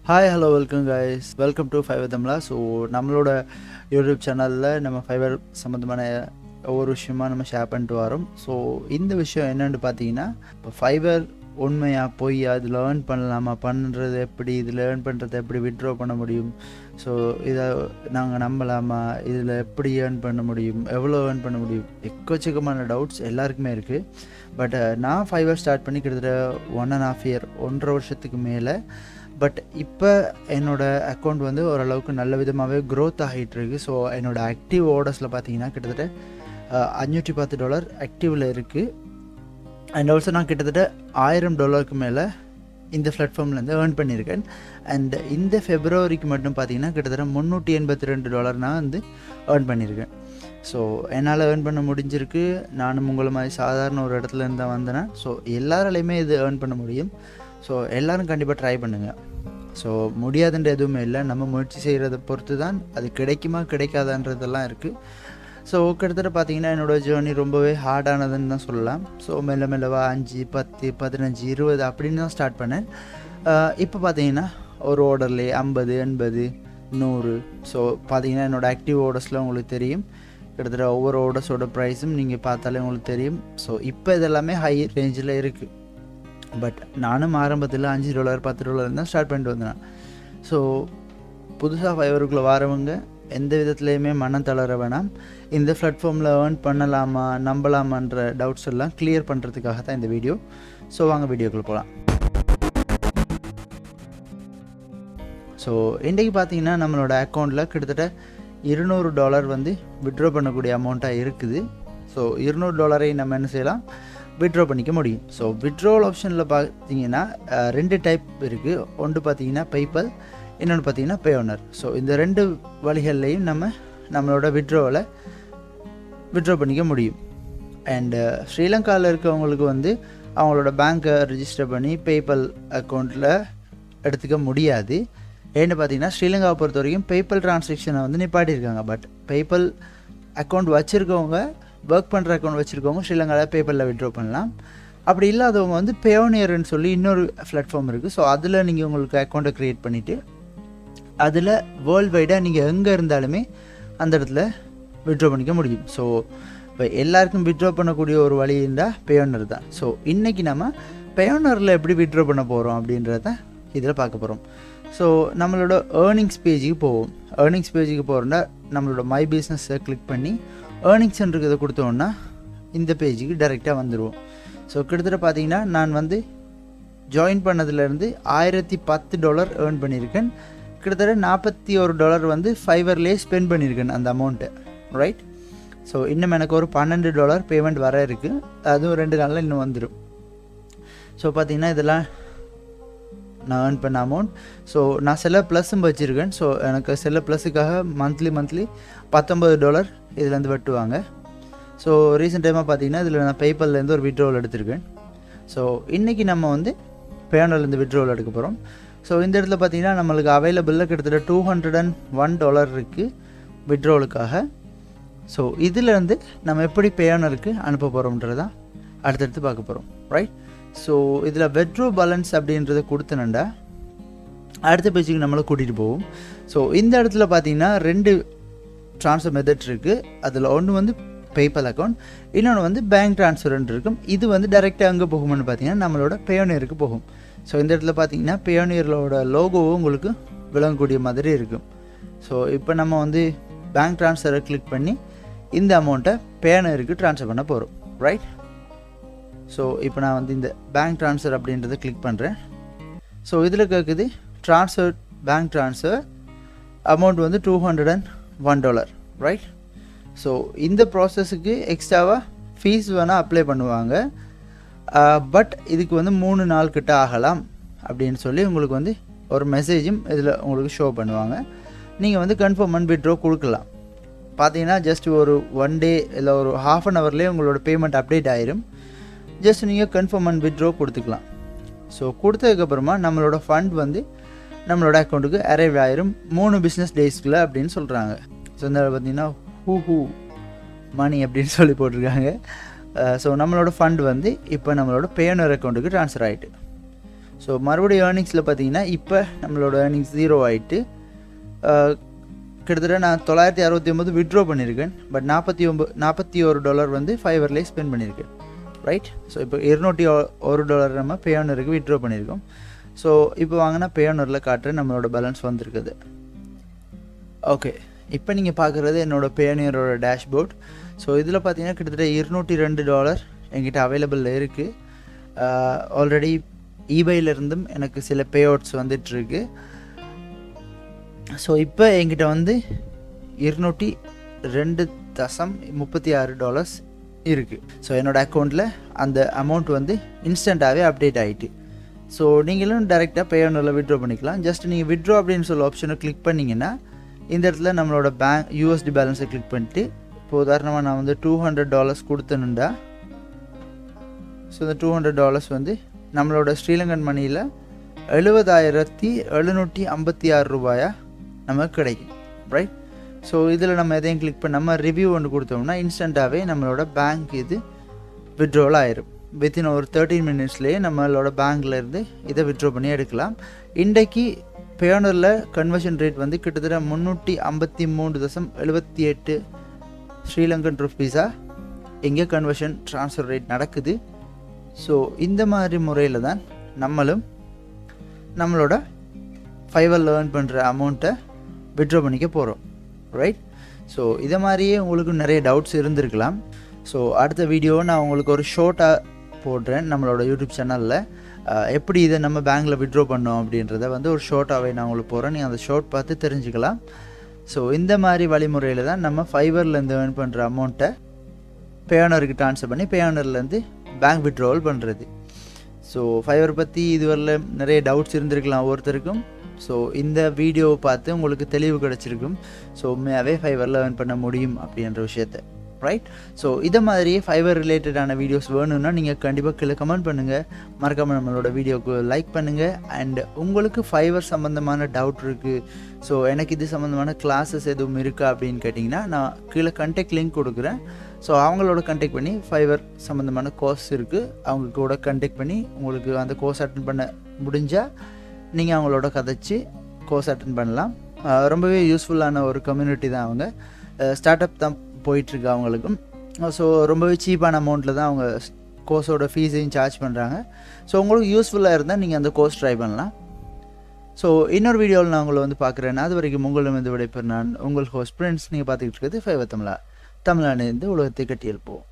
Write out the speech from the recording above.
Hi hello welcome guys, welcome to Fiverr Tamizha. So நம்மளோட YouTube சேனலில் நம்ம Fiverr சம்மந்தமான ஒவ்வொரு விஷயமாக நம்ம ஷேர் பண்ணிட்டு வரோம். ஸோ இந்த விஷயம் என்னென்னு பார்த்தீங்கன்னா, இப்போ ஃபைவர் உண்மையாக பொய்யா, இதில் ஏர்ன் பண்ணலாமா, பண்ணுறது எப்படி, இதில் ஏர்ன் பண்ணுறதை எப்படி வித்ட்ரா பண்ண முடியும், ஸோ இதை நாங்கள் நம்பலாமா, இதில் எப்படி ஏர்ன் பண்ண முடியும், எவ்வளோ ஏர்ன் பண்ண முடியும், எக்கச்சக்கமான டவுட்ஸ் எல்லாருக்குமே இருக்குது. பட் நான் ஃபைவர் ஸ்டார்ட் பண்ணி கிட்டத்தட்ட 1.5 year 1.5 வருஷத்துக்கு மேலே. பட் இப்போ என்னோடய அக்கௌண்ட் வந்து ஓரளவுக்கு நல்ல விதமாகவே க்ரோத் ஆகிட்டுருக்கு. ஸோ என்னோடய ஆக்டிவ் ஆர்டர்ஸில் பார்த்தீங்கன்னா கிட்டத்தட்ட $510 ஆக்டிவில் இருக்குது. அண்ட் ஆல்சோ நான் கிட்டத்தட்ட $1000 மேலே இந்த பிளாட்ஃபார்ம்லேருந்து ஏர்ன் பண்ணியிருக்கேன். அண்ட் இந்த ஃபெப்ரவரிக்கு மட்டும் பார்த்தீங்கன்னா கிட்டத்தட்ட $382 நான் வந்து ஏர்ன் பண்ணியிருக்கேன். ஸோ என்னால் ஏர்ன் பண்ண முடிஞ்சிருக்கு. நானும் உங்களை மாதிரி சாதாரண ஒரு இடத்துல இருந்து தான் வந்தேன். ஸோ எல்லாராலையுமே இது ஏர்ன் பண்ண முடியும். ஸோ எல்லோரும் கண்டிப்பாக ட்ரை பண்ணுங்கள். ஸோ முடியாதுன்ற எதுவுமே இல்லை, நம்ம முயற்சி செய்கிறத பொறுத்து தான் அது கிடைக்குமா கிடைக்காதான்றதெல்லாம் இருக்குது. ஸோ கிட்டத்தட்ட பார்த்திங்கன்னா என்னோடய ஜேர்னி ரொம்பவே ஹார்டானதுன்னு தான் சொல்லலாம். ஸோ மெல்ல மெல்லவா 5, 10, 15, 20 அப்படின்னு தான் ஸ்டார்ட் பண்ணேன். இப்போ பார்த்தீங்கன்னா ஒரு ஆர்டர்லேயே 50, 80, 100. ஸோ பார்த்தீங்கன்னா என்னோடய ஆக்டிவ் ஆர்டர்ஸில் உங்களுக்கு தெரியும், கிட்டத்தட்ட ஒவ்வொரு ஆர்டர்ஸோட ப்ரைஸும் நீங்கள் பார்த்தாலே உங்களுக்கு தெரியும். ஸோ இப்போ இதெல்லாமே ஹை ரேஞ்சில் இருக்குது. பட் நானும் ஆரம்பத்தில் $5, $10 தான் ஸ்டார்ட் பண்ணிட்டு வந்தேன். ஸோ புதுசாக ஃபைவருக்குள்ளே வரவங்க எந்த விதத்துலேயுமே மனம் தளர வேணாம். இந்த பிளாட்ஃபார்மில் ஏர்ன் பண்ணலாமா நம்பலாமான்ற டவுட்ஸ் எல்லாம் கிளியர் பண்ணுறதுக்காக தான் இந்த வீடியோ. ஸோ வாங்க வீடியோக்குள்ளே போகலாம். ஸோ இன்றைக்கி பார்த்தீங்கன்னா நம்மளோட அக்கௌண்ட்டில் கிட்டத்தட்ட $200 வந்து வித்ட்ரா பண்ணக்கூடிய அமௌண்ட்டாக இருக்குது. ஸோ $200 நம்ம என்ன செய்யலாம், வித்ட்ரா பண்ணிக்க முடியும். ஸோ வித்ட்ராவல் ஆப்ஷனில் பார்த்தீங்கன்னா 2 டைப் இருக்குது. ஒன்று பார்த்தீங்கன்னா பேபால், இன்னொன்று பார்த்தீங்கன்னா பேயோனர். ஸோ இந்த 2 வழிகள்லையும் நம்மளோட வித்ட்ராவலை வித்ட்ரா பண்ணிக்க முடியும். அண்டு ஸ்ரீலங்காவில் இருக்கவங்களுக்கு வந்து அவங்களோட பேங்க்கை ரிஜிஸ்டர் பண்ணி பேபால் அக்கௌண்ட்டில் எடுத்துக்க முடியாது. ஏன்னு பார்த்தீங்கன்னா ஸ்ரீலங்காவை பொறுத்த வரைக்கும் பேபால் ட்ரான்சாக்ஷனை வந்து நிப்பாட்டியிருக்காங்க. பட் பேபால் அக்கௌண்ட் வச்சுருக்கவங்க, ஒர்க் பண்ணுற அக்கௌண்ட் வச்சுருக்கவங்க ஸ்ரீலங்காவில் பேபாலில் வித்ட்ரா பண்ணலாம். அப்படி இல்லாதவங்க வந்து பேயோனியர்னு சொல்லி இன்னொரு பிளாட்ஃபார்ம் இருக்குது. ஸோ அதில் நீங்கள் உங்களுக்கு அக்கௌண்ட்டை க்ரியேட் பண்ணிவிட்டு அதில் வேர்ல்டு வைடாக நீங்கள் எங்கே இருந்தாலுமே அந்த இடத்துல வித்ட்ரா பண்ணிக்க முடியும். ஸோ இப்போ எல்லாருக்கும் வித்ட்ரா பண்ணக்கூடிய ஒரு வழி இருந்தால் பேயோனர் தான். ஸோ இன்றைக்கி நம்ம பேயோனரில் எப்படி வித்ட்ரா பண்ண போகிறோம் அப்படின்றத இதில் பார்க்க போகிறோம். ஸோ நம்மளோட ஏர்னிங்ஸ் பேஜுக்கு போவோம். ஏர்னிங்ஸ் பேஜுக்கு போகிறோன்னா நம்மளோட மை பிஸ்னஸை கிளிக் பண்ணி ஏர்னிங்ஸ்ன்றதை கொடுத்தோன்னா இந்த பேஜுக்கு டைரெக்டாக வந்துடுவோம். ஸோ கிட்டத்தட்ட பார்த்தீங்கன்னா நான் வந்து ஜாயின் பண்ணதுலேருந்து $1010 ஏர்ன் பண்ணியிருக்கேன். கிட்டத்தட்ட $41 வந்து ஃபைவர்லேயே ஸ்பெண்ட் பண்ணியிருக்கேன் அந்த அமௌண்ட்டை, ரைட். ஸோ இன்னும் எனக்கு ஒரு $12 பேமெண்ட் வர இருக்குது. அதுவும் 2 நாளில் இன்னும் வந்துடும். ஸோ பார்த்தீங்கன்னா இதெல்லாம் நான் ஏர்ன் பண்ண அமௌண்ட். ஸோ நான் சில ப்ளஸ்ஸும் வச்சுருக்கேன். ஸோ எனக்கு சில ப்ளஸுக்காக மந்த்லி $19 இதுலேருந்து வெட்டுவாங்க. ஸோ ரீசெண்ட் டைமாக பார்த்தீங்கன்னா இதில் நான் பேபால்லேருந்து ஒரு வித்ட்ராவல் எடுத்திருக்கேன். ஸோ இன்றைக்கி நம்ம வந்து பேயோனர்லேருந்து வித்ட்ராவல் எடுக்க போகிறோம். ஸோ இந்த இடத்துல பார்த்தீங்கன்னா நம்மளுக்கு அவைலபிளில் கிட்டத்தட்ட $201 இருக்குது வித்ட்ராவலுக்காக. ஸோ இதிலேருந்து நம்ம எப்படி பேயோனருக்கு அனுப்ப போகிறோம்ன்றதான் அடுத்தடுத்து பார்க்க போகிறோம், ரைட். ஸோ இதில் வித்ட்ரா பேலன்ஸ் அப்படின்றத கொடுத்தனண்டா அடுத்த பேஜுக்கு நம்மளை கூட்டிகிட்டு போவோம். ஸோ இந்த இடத்துல பார்த்தீங்கன்னா 2 ட்ரான்ஸ்ஃபர் மெத்தட் இருக்குது. அதில் ஒன்று வந்து பேபால் அக்கௌண்ட், இன்னொன்று வந்து பேங்க் ட்ரான்ஸ்ஃபர்ன்னு இருக்கும். இது வந்து டைரெக்டாக அங்கே போகும்னு பார்த்தீங்கன்னா நம்மளோட பேயோனியருக்கு போகும். ஸோ இந்த இடத்துல பார்த்தீங்கன்னா பேயோனியரோட லோகோவும் உங்களுக்கு விளங்கக்கூடிய மாதிரி இருக்கும். ஸோ இப்போ நம்ம வந்து பேங்க் ட்ரான்ஸ்ஃபரை கிளிக் பண்ணி இந்த அமௌண்ட்டை பேயோனியருக்கு ட்ரான்ஸ்ஃபர் பண்ண போகிறோம், ரைட். ஸோ இப்போ நான் வந்து இந்த பேங்க் ட்ரான்ஸ்ஃபர் அப்படின்றத கிளிக் பண்ணுறேன். ஸோ இதில் கேட்குது ட்ரான்ஸ்ஃபர், பேங்க் ட்ரான்ஸ்ஃபர் அமௌண்ட் வந்து $201, ரைட். ஸோ இந்த ப்ராசஸுக்கு எக்ஸ்ட்ராவாக ஃபீஸ் வேணால் அப்ளை பண்ணுவாங்க. பட் இதுக்கு வந்து 3 நாள் கிட்ட ஆகலாம் அப்படின்னு சொல்லி உங்களுக்கு வந்து ஒரு மெசேஜும் இதில் உங்களுக்கு ஷோ பண்ணுவாங்க. நீங்கள் வந்து கன்ஃபார்ம் அண்ட் வித்ட்ரா கொடுக்கலாம். பார்த்தீங்கன்னா ஜஸ்ட் ஒரு 1 day இல்லை ஒரு ½ an hourலேயே உங்களோட பேமெண்ட் அப்டேட் ஆயிரும். ஜஸ்ட் நீங்கள் கன்ஃபார்ம் அண்ட் வித்ட்ரா கொடுத்துக்கலாம். ஸோ கொடுத்ததுக்கப்புறமா நம்மளோட ஃபண்ட் வந்து நம்மளோட அக்கௌண்ட்டுக்கு அரைவ் ஆயிரும் 3 business daysக்குள்ள அப்படின்னு சொல்கிறாங்க. ஸோ இந்த பார்த்தீங்கன்னா ஹூ மணி அப்படின்னு சொல்லி போட்டிருக்காங்க. ஸோ நம்மளோட ஃபண்ட் வந்து இப்போ நம்மளோட பேயோனர் அக்கௌண்ட்டுக்கு ட்ரான்ஸ்ஃபர் ஆகிட்டு. ஸோ மறுபடியும் ஏர்னிங்ஸில் பார்த்தீங்கன்னா இப்போ நம்மளோட ஏர்னிங்ஸ் 0 ஆகிட்டு கிட்டத்தட்ட நான் $969 விட்ரா பண்ணியிருக்கேன். பட் $41 வந்து ஃபைவர்லேயே ஸ்பெண்ட் பண்ணியிருக்கேன். ரைட். ஸோ இப்போ $201 நம்ம பேயோனருக்கு விட்ரா பண்ணியிருக்கோம். ஸோ இப்போ வாங்கினா பேயோனரில் காட்டுற நம்மளோட பேலன்ஸ் வந்திருக்குது. ஓகே, இப்போ நீங்கள் பார்க்குறது என்னோடய பேயோனியரோட டேஷ்போர்ட். ஸோ இதில் பார்த்தீங்கன்னா கிட்டத்தட்ட $202 என்கிட்ட அவைலபிளில் இருக்குது. ஆல்ரெடி ஈபையிலிருந்தும் எனக்கு சில பே அவுட்ஸ் வந்துட்டுருக்கு. ஸோ இப்போ என்கிட்ட வந்து $202.36 இருக்குது. ஸோ என்னோடய அக்கௌண்ட்டில் அந்த அமௌண்ட் வந்து இன்ஸ்டண்ட்டாகவே அப்டேட் ஆகிட்டு. ஸோ நீங்களும் டைரெக்டாக பேயோனரில் விட்ரா பண்ணிக்கலாம். ஜஸ்ட் நீங்கள் விட்ரா அப்படின்னு சொல்ல ஆப்ஷனை கிளிக் பண்ணிங்கன்னா இந்த இடத்துல நம்மளோட பேங்க் யூஎஸ்டி பேலன்ஸை கிளிக் பண்ணிட்டு, இப்போ உதாரணமாக நான் வந்து $200 கொடுத்தேனுண்டா, ஸோ இந்த $200 வந்து நம்மளோட ஸ்ரீலங்கன் மணியில் 70,756 ரூபாயா நமக்கு கிடைக்கும். ரைட். ஸோ இதில் நம்ம எதையும் கிளிக் பண்ணாமல் ரிவ்யூ ஒன்று கொடுத்தோம்னா இன்ஸ்டண்ட்டாகவே நம்மளோட பேங்க் இது விட்ரோல் ஆயிரும். வித்தின் ஒரு 13 மினிட்ஸ்லேயே நம்மளோட பேங்க்லேருந்து இதை விட்ரோ பண்ணி எடுக்கலாம். இன்றைக்கு பேயோனரில் கன்வர்ஷன் ரேட் வந்து கிட்டத்தட்ட 353.78 ஸ்ரீலங்கன் ருப்பீஸா இங்கே கன்வர்ஷன் ட்ரான்ஸ்ஃபர் ரேட் நடக்குது. ஸோ இந்த மாதிரி முறையில் தான் நம்மளும் நம்மளோட ஃபைவரில் ஏர்ன் பண்ணுற அமௌண்ட்டை விட்ரா பண்ணிக்க போகிறோம். ரைட். ஸோ இதை மாதிரியே உங்களுக்கு நிறைய டவுட்ஸ் இருந்திருக்கலாம். ஸோ அடுத்த வீடியோவை நான் உங்களுக்கு ஒரு ஷார்ட்டாக போடுறேன் நம்மளோட யூடியூப் சேனலில். எப்படி இதை நம்ம பேங்க்கில் விட்ரா பண்ணோம் அப்படின்றத வந்து ஒரு ஷார்ட்டாகவே நான் உங்களுக்கு போகிறேன். நீங்கள் அந்த ஷார்ட் பார்த்து தெரிஞ்சுக்கலாம். ஸோ இந்த மாதிரி வழிமுறையில் தான் நம்ம ஃபைவர்லேருந்து ஏர்ன் பண்ணுற அமௌண்ட்டை பேயோனருக்கு ட்ரான்ஸ்ஃபர் பண்ணி பேயோனர்லேருந்து பேங்க் விட்ரோவல் பண்ணுறது. ஸோ ஃபைவர் பற்றி இதுவரையில் நிறைய டவுட்ஸ் இருந்திருக்கலாம் ஒவ்வொருத்தருக்கும். ஸோ இந்த வீடியோவை பார்த்து உங்களுக்கு தெளிவு கிடச்சிருக்கும். ஸோ உண்மையாகவே ஃபைவரில் ஏர்ன் பண்ண முடியும் அப்படின்ற விஷயத்தை. ரைட். ஸோ இதை மாதிரியே ஃபைவர் ரிலேட்டடான வீடியோஸ் வேணும்னா நீங்கள் கண்டிப்பாக கீழே கமெண்ட் பண்ணுங்கள். மறக்காமல் நம்மளோட வீடியோவுக்கு லைக் பண்ணுங்கள். அண்ட் உங்களுக்கு ஃபைவர் சம்மந்தமான டவுட் இருக்குது, ஸோ எனக்கு இது சம்மந்தமான கிளாஸஸ் எதுவும் இருக்கா அப்படின்னு கேட்டிங்கன்னா நான் கீழே கான்டாக்ட் லிங்க் கொடுக்குறேன். ஸோ அவங்களோட கான்டாக்ட் பண்ணி ஃபைவர் சம்மந்தமான கோர்ஸ் இருக்குது, அவங்க கூட கான்டாக்ட் பண்ணி உங்களுக்கு அந்த கோர்ஸ் அட்டன் பண்ண முடிஞ்சால் நீங்கள் அவங்களோட கதைச்சி கோர்ஸ் அட்டன் பண்ணலாம். ரொம்பவே யூஸ்ஃபுல்லான ஒரு கம்யூனிட்டி தான். அவங்க ஸ்டார்ட் அப் தான் போயிட்டுருக்கு அவங்களுக்கும். ஸோ ரொம்பவே சீப்பான அமௌண்ட்டில் தான் அவங்க கோர்ஸோட ஃபீஸையும் சார்ஜ் பண்ணுறாங்க. ஸோ உங்களுக்கு யூஸ்ஃபுல்லாக இருந்தால் நீங்கள் அந்த கோர்ஸ் ட்ரை பண்ணலாம். ஸோ இன்னொரு வீடியோவில் நான் உங்களை வந்து பார்க்குறேன். அது வரைக்கும் உங்களிடம் வந்து விடைபெறும் நான் உங்கள் ஹோஸ்ட் பிரின்ஸ். நீங்கள் பார்த்துக்கிட்டு இருக்கிறது ஃபைவர் தமிழா. தமிழானது உலகத்தை கட்டியிருப்போம்.